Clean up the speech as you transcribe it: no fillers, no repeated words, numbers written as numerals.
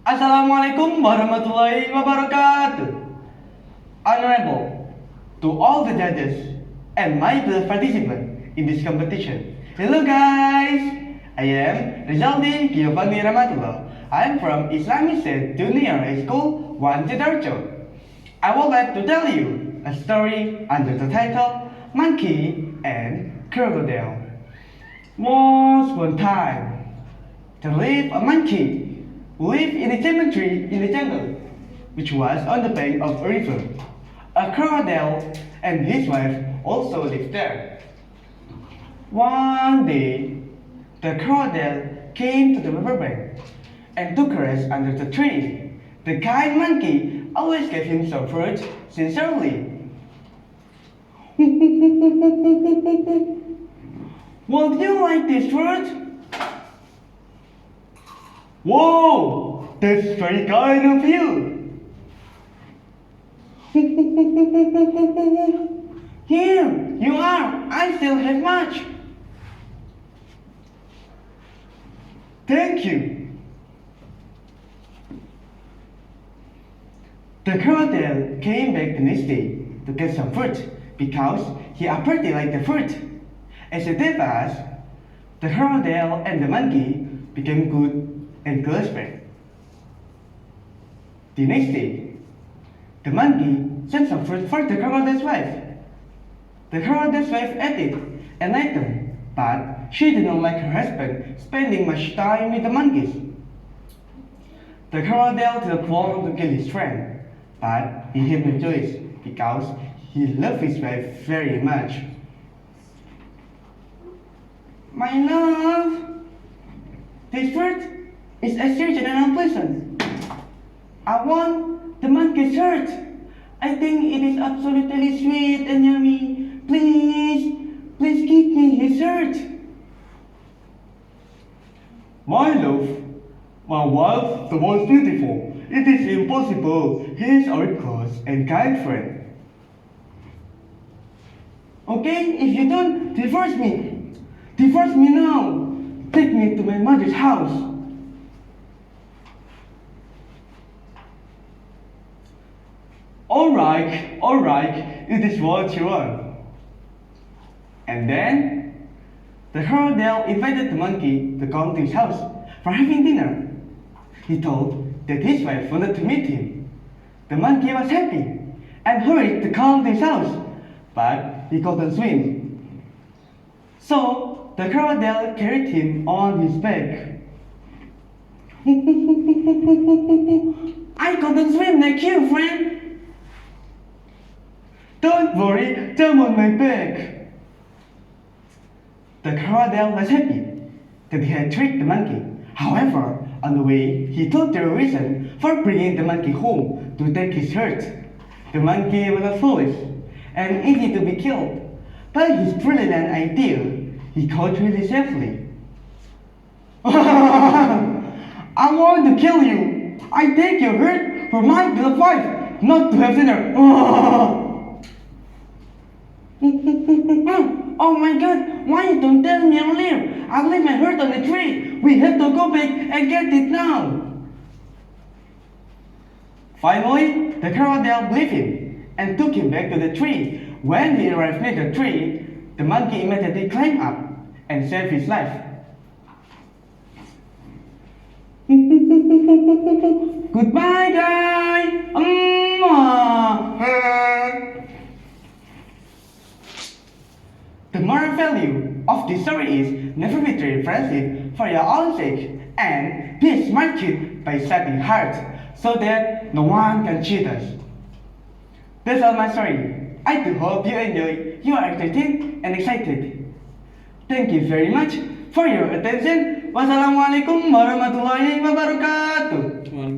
Assalamualaikum warahmatullahi wabarakatuh. Honorable to all the judges and my beloved participants in this competition. Hello guys, I am Rizaldin GIOVANI Ramatullah. I am from Islamic State Junior High School 1 Sidoarjo. I would like to tell you a story under the title Monkey and Crocodile. Once one time, there lived a monkey who lived in a cemetery in the jungle, which was on the bank of a river. A crocodile and his wife also lived there. One day, the crocodile came to the riverbank and took a rest under the tree. The kind monkey always gave him some fruit sincerely. Would you like this fruit? Whoa, that's very kind of you. Here, you are. I still have much. Thank you. The crocodile came back the next day to get some fruit because he apparently liked the fruit. As the day passed, the crocodile and the monkey became good and close friends. The next day, the monkey sent some fruit for the crocodile's wife. The crocodile's wife ate it and liked them, but she did not like her husband spending much time with the monkeys. The crocodile did not want to kill his friend, but he had no choice because he loved his wife very much. My love, this fruit is astringent and unpleasant. I want the monkey's heart. I think it is absolutely sweet and yummy. Please give me his heart. My love, my wife, the most beautiful. It is impossible. He is our close and kind friend. Okay, if you don't, divorce me. Divorce me now. Take me to my mother's house. Alright, it is what you want. And then, the crocodile invited the monkey to come to his house for having dinner. He told that his wife wanted to meet him. The monkey was happy and hurried to come to his house, but he couldn't swim. So, the crocodile carried him on his back. I couldn't swim like you, friend. Don't worry, jump on my back. The crocodile was happy that he had tricked the monkey. However, on the way, he told the reason for bringing the monkey home to take his hurt. The monkey was foolish and easy to be killed. By his brilliant idea, he caught really safely. I want to kill you. I take your hurt for my beloved wife, not to have dinner. Oh my god, why you don't tell me earlier? I left my hurt on the tree. We have to go back and get it now. Finally, the crocodile believed him and took him back to the tree. When he arrived near the tree, the monkey immediately climbed up and saved his life. Goodbye, guys. The moral value of this story is never betray friendship for your own sake and be a smart kid by studying hard so that no one can cheat us. That's all my story. I do hope you enjoy. You are entertained and excited. Thank you very much for your attention. Wassalamualaikum warahmatullahi wabarakatuh.